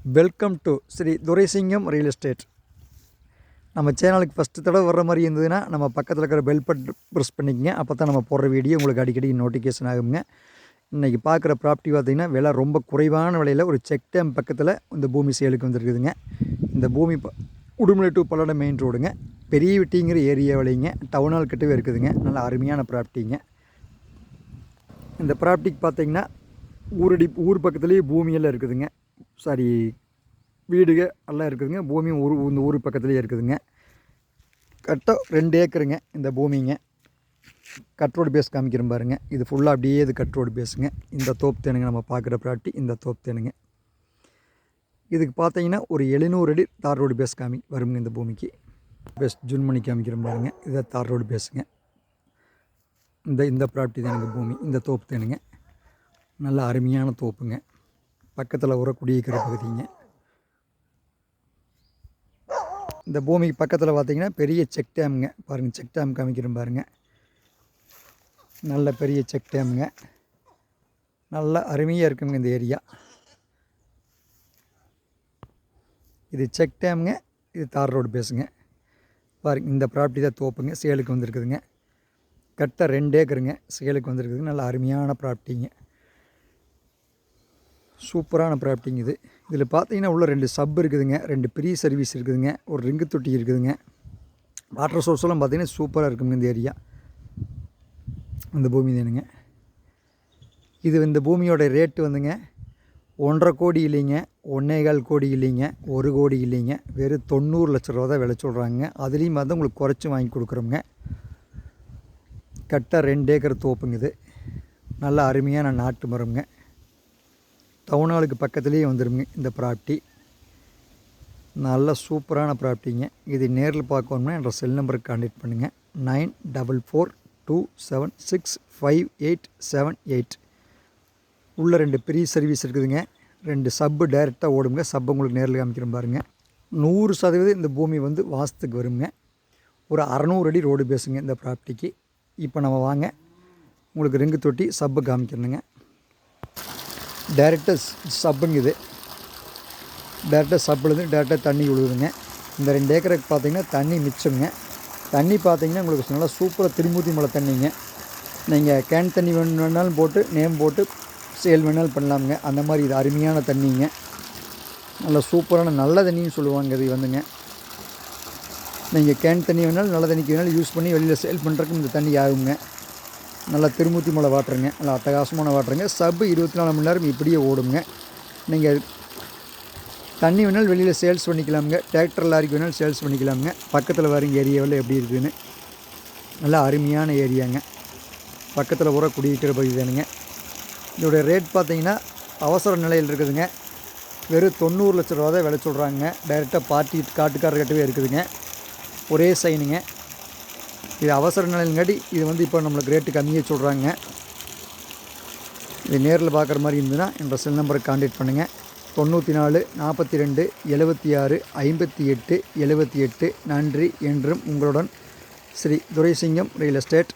Welcome to Sri Duraisingam real estate. நம்ம சேனலுக்கு first தடவை வர்ற மாதிரி இருந்ததுன்னா நம்ம பக்கத்தில் இருக்கிற பெல் பட்டன் ப்ரெஸ் பண்ணிக்கங்க. அப்போ தான் நம்ம போடுற வீடியோ உங்களுக்கு அடிக்கடி நோட்டிஃபிகேஷன் ஆகுங்க. இன்றைக்கி பார்க்குற ப்ராப்பர்ட்டி பார்த்திங்கன்னா விலை ரொம்ப குறைவான விலையில் ஒரு செக் டேம் பக்கத்தில் இந்த பூமி சேலுக்கு வந்துருக்குதுங்க. இந்த பூமி உடுமலை டு பல்லடம் மெயின் ரோடுங்க. பெரிய வெட்டிங்கிற ஏரியா விலைங்க, டவுனால் கிட்டவே இருக்குதுங்க. நல்ல அருமையான ப்ராப்பர்ட்டிங்க. இந்த ப்ராப்பர்ட்டிக்கு பார்த்திங்கன்னா ஊர் பக்கத்துலேயே பூமியெல்லாம் இருக்குதுங்க. வீடுக எல்லாம் இருக்குதுங்க. பூமி இந்த ஊர் பக்கத்துலேயே இருக்குதுங்க. கரெக்டாக 2 ஏக்கருங்க இந்த பூமிங்க. கட் ரோடு பேஸ் காமிக்கிறோம் பாருங்கள். இது ஃபுல்லாக அப்படியே இது கட் ரோடு பேஸுங்க. இந்த தோப்பு தேனுங்க நம்ம பார்க்குற ப்ராப்பர்ட்டி. இந்த தோப்பு தேனுங்க இதுக்கு பார்த்தீங்கன்னா ஒரு 700 அடி தார் ரோடு பேஸ் வருங்க. இந்த பூமிக்கு பேஸ் ஜூன் பண்ணி காமிக்கிறோம் பாருங்கள். இதை தார் ரோடு பேஸுங்க. இந்த ப்ராப்பர்ட்டி தானுங்க பூமி. இந்த தோப்பு தேனுங்க நல்ல அருமையான தோப்புங்க. பக்கத்தில் ஒரு குடியிருக்கிற பகுதிங்க. இந்த பூமிக்கு பக்கத்தில் பார்த்திங்கன்னா பெரிய செக் டேமுங்க. பாருங்கள், செக் டேம் காமிக்கிறோம் பாருங்கள். நல்ல பெரிய செக் டேமுங்க. நல்ல அருமையாக இருக்குங்க இந்த ஏரியா. இது செக் டேமுங்க. இது தார் ரோடு பேசுங்க. பாருங்கள், இந்த ப்ராப்பர்ட்டி தான் தோப்புங்க. சேலுக்கு வந்திருக்குதுங்க. கரெக்டாக 2 ஏக்கருங்க சேலுக்கு வந்திருக்குதுங்க. நல்ல அருமையான ப்ராப்பர்ட்டிங்க. சூப்பரான ப்ராப்பர்ட்டிங்க இது. இதில் பார்த்தீங்கன்னா உள்ள 2 சப் இருக்குதுங்க. 2 பெரிய சர்வீஸ் இருக்குதுங்க. ஒரு ரிங்கு தொட்டி இருக்குதுங்க. வாட்டர் சோர்ஸ்லாம் பார்த்திங்கன்னா சூப்பராக இருக்குங்க இந்த ஏரியா. இந்த பூமி தானுங்க இது. இந்த பூமியோட ரேட்டு வந்துங்க 1.5 கோடி இல்லைங்க, 1.25 கோடி இல்லைங்க, 1 கோடி இல்லைங்க. வெறும் 90 லட்ச ரூபா தான் விலை சொல்கிறாங்க. அதுலேயும் வந்து உங்களுக்கு குறைச்சி வாங்கி கொடுக்குறோங்க. கரெக்டாக 2 ஏக்கர் தோப்புங்க இது. நல்ல அருமையான நாட்டு மரம்ங்க. டவுனாலுக்கு பக்கத்துலேயே வந்துடுங்க இந்த ப்ராப்பர்ட்டி. நல்ல சூப்பரான ப்ராப்பர்ட்டிங்க. இது நேரில் பார்க்கணும்னா என்ற செல் நம்பருக்கு கான்டாக்ட் பண்ணுங்கள். 9442765878. உள்ள 2 பெரிய சர்வீஸ் இருக்குதுங்க. 2 சப்பு டைரெக்டாக ஓடுங்க. சப்பு உங்களுக்கு நேரில் காமிக்கிறோம் பாருங்கள். 100% இந்த பூமி வந்து வாஸ்துக்கு வருங்க. ஒரு 600 அடி ரோடு பேசுங்க இந்த ப்ராப்பர்ட்டிக்கு. இப்போ நம்ம வாங்க உங்களுக்கு ரிங்கு தொட்டி சப்பு காமிக்கிறேனுங்க. டைரெக்டாக சப்புங்க இது. டைரெக்டாக சப்புலேருந்து டைரெக்டாக தண்ணி விழுகுதுங்க. இந்த 2 ஏக்கருக்கு பார்த்திங்கன்னா தண்ணி மிச்சங்க. தண்ணி பார்த்திங்கன்னா உங்களுக்கு நல்லா சூப்பராக திருமூர்த்தி மலை தண்ணிங்க. நீங்கள் கேன் தண்ணி வேணாலும் போட்டு நேம் போட்டு சேல் வேணாலும் பண்ணலாமுங்க. அந்த மாதிரி இது அருமையான தண்ணிங்க. நல்லா சூப்பரான நல்ல தண்ணின்னு சொல்லுவாங்க இது வந்துங்க. நீங்கள் கேன் தண்ணி வேணாலும் நல்ல தண்ணிக்கு வேணாலும் யூஸ் பண்ணி வெளியில் சேல் பண்ணுறதுக்கு இந்த தண்ணி ஆகுங்க. நல்லா திருமூர்த்தி மலை வாட்டருங்க. நல்லா அட்டகாசமான வாட்டருங்க. சப்பு 24 மணி நேரம் இப்படியே ஓடுங்க. நீங்கள் தண்ணி வேணாலும் வெளியில் சேல்ஸ் பண்ணிக்கலாமுங்க. டிராக்டர் லாரிக்கு வேணாலும் சேல்ஸ் பண்ணிக்கலாமுங்க. பக்கத்தில் வரங்க ஏரியாவில் எப்படி இருக்குதுன்னு நல்லா அருமையான ஏரியாங்க. பக்கத்தில் பூரா குடியிருக்கிற பகுதி தானுங்க. இதோடைய ரேட் பார்த்திங்கன்னா அவசர நிலையில் இருக்குதுங்க. வெறும் 90 லட்ச ரூபா தான் விலை சொல்கிறாங்க. டைரெக்டாக காட்டுக்காரர்கிட்டவே இருக்குதுங்க. ஒரே சைனுங்க. இது அவசர நிலையிலங்காட்டி இது வந்து இப்போ நம்மளுக்கு ரேட்டு கம்மியாக சொல்கிறாங்க. இது நேரில் பார்க்குற மாதிரி இருந்ததுன்னா என்ற செல் நம்பருக்கு கான்டாக்ட் பண்ணுங்கள். 94 42 76 58 78. நன்றி. என்றும் உங்களுடன் ஸ்ரீ துரைசிங்கம் ரியல் எஸ்டேட்.